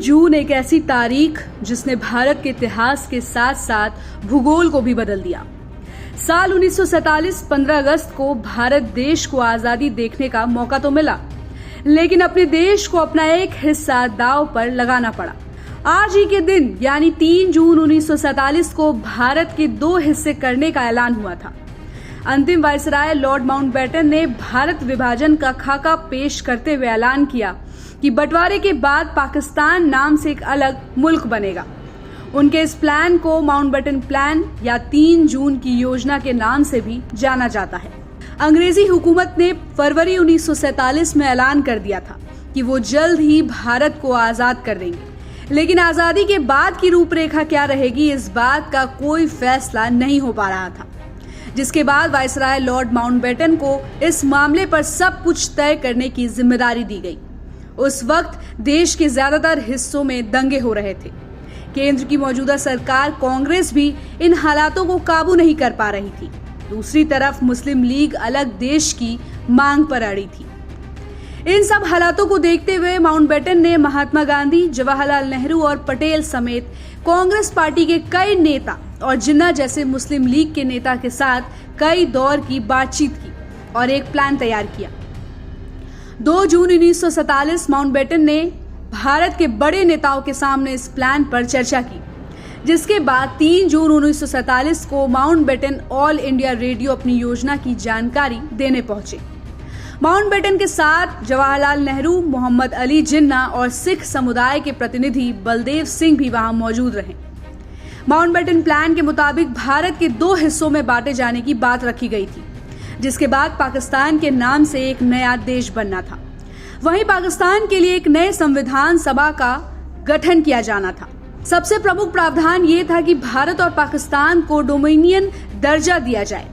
जून एक ऐसी तारीख जिसने भारत के इतिहास के साथ साथ भूगोल को भी बदल दिया। साल 1947 15 अगस्त को भारत देश को आजादी देखने का मौका तो मिला, लेकिन अपने देश को अपना एक हिस्सा दांव पर लगाना पड़ा। आज ही के दिन यानी 3 जून 1947 को भारत के 2 हिस्से करने का ऐलान हुआ था। अंतिम वायसराय लॉर्ड माउंटबेटन ने भारत विभाजन का खाका पेश करते हुए ऐलान किया कि बंटवारे के बाद पाकिस्तान नाम से एक अलग मुल्क बनेगा। उनके इस प्लान को माउंटबेटन प्लान या 3 जून की योजना के नाम से भी जाना जाता है। अंग्रेजी हुकूमत ने फरवरी 1947 में ऐलान कर दिया था कि वो जल्द ही भारत को आजाद कर देंगे, लेकिन आजादी के बाद की रूपरेखा क्या रहेगी, इस बात का कोई फैसला नहीं हो पा रहा था। जिसके बाद वायसराय लॉर्ड माउंटबेटन को इस मामले पर सब कुछ तय करने की जिम्मेदारी दी गई। उस वक्त देश के ज्यादातर हिस्सों में दंगे हो रहे थे। केंद्र की मौजूदा सरकार कांग्रेस भी इन हालातों को काबू नहीं कर पा रही थी। दूसरी तरफ मुस्लिम लीग अलग देश की मांग पर अड़ी थी। इन सब हालातों को देखते हुए माउंटबेटन ने महात्मा गांधी, जवाहरलाल नेहरू और पटेल समेत कांग्रेस पार्टी के कई नेता और जिन्ना जैसे मुस्लिम लीग के नेता के साथ कई दौर की बातचीत की और एक प्लान तैयार किया। 2 जून 1947 माउंटबेटन ने भारत के बड़े नेताओं के सामने इस प्लान पर चर्चा की, जिसके बाद 3 जून 1947 को माउंटबेटन ऑल इंडिया रेडियो अपनी योजना की जानकारी देने पहुंचे। माउंटबेटन के साथ जवाहरलाल नेहरू, मोहम्मद अली जिन्ना और सिख समुदाय के प्रतिनिधि बलदेव सिंह भी वहां मौजूद रहे। माउंटबेटन प्लान के मुताबिक भारत के 2 हिस्सों में बांटे जाने की बात रखी गई थी, जिसके बाद पाकिस्तान के नाम से एक नया देश बनना था। वहीं पाकिस्तान के लिए एक नए संविधान सभा का गठन किया जाना था। सबसे प्रमुख प्रावधान ये था कि भारत और पाकिस्तान को डोमिनियन दर्जा दिया जाए।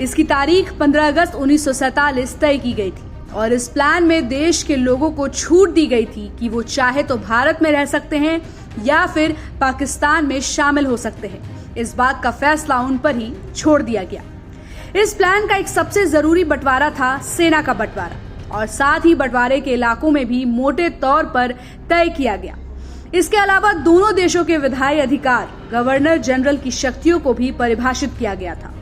इसकी तारीख 15 अगस्त 1947 तय की गई थी और इस प्लान में देश के लोगों को छूट दी गई थी कि वो चाहे तो भारत में रह सकते हैं या फिर पाकिस्तान में शामिल हो सकते हैं। इस बात का फैसला उन पर ही छोड़ दिया गया। इस प्लान का एक सबसे जरूरी बंटवारा था सेना का बंटवारा, और साथ ही बंटवारे के इलाकों में भी मोटे तौर पर तय किया गया। इसके अलावा दोनों देशों के विधायी अधिकार, गवर्नर जनरल की शक्तियों को भी परिभाषित किया गया था।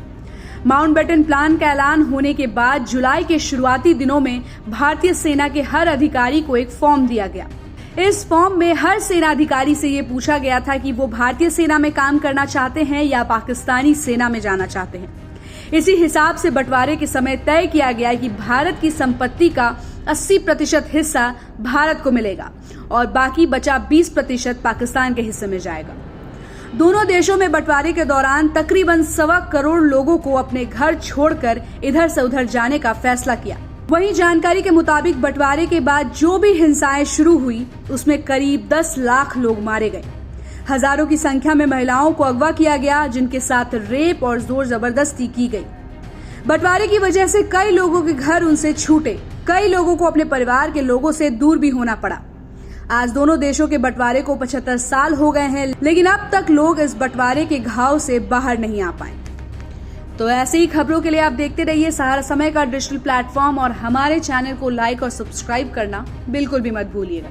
माउंटबेटन प्लान का ऐलान होने के बाद जुलाई के शुरुआती दिनों में भारतीय सेना के हर अधिकारी को एक फॉर्म दिया गया। इस फॉर्म में हर सेना अधिकारी से ये पूछा गया था कि वो भारतीय सेना में काम करना चाहते हैं या पाकिस्तानी सेना में जाना चाहते हैं। इसी हिसाब से बंटवारे के समय तय किया गया कि भारत की संपत्ति का 80% हिस्सा भारत को मिलेगा और बाकी बचा 20% पाकिस्तान के हिस्से में जाएगा। दोनों देशों में बंटवारे के दौरान तकरीबन 1.25 करोड़ लोगों को अपने घर छोड़कर इधर से उधर जाने का फैसला किया। वहीं जानकारी के मुताबिक बंटवारे के बाद जो भी हिंसाएं शुरू हुई, उसमें करीब 10 लाख लोग मारे गए। हजारों की संख्या में महिलाओं को अगवा किया गया, जिनके साथ रेप और जोर जबरदस्ती की गई। बंटवारे की वजह से कई लोगों के घर उनसे छूटे, कई लोगों को अपने परिवार के लोगों से दूर भी होना पड़ा। आज दोनों देशों के बंटवारे को 75 साल हो गए हैं, लेकिन अब तक लोग इस बंटवारे के घाव से बाहर नहीं आ पाए। तो ऐसे ही खबरों के लिए आप देखते रहिए सहारा समय का डिजिटल प्लेटफॉर्म और हमारे चैनल को लाइक और सब्सक्राइब करना बिल्कुल भी मत भूलिएगा।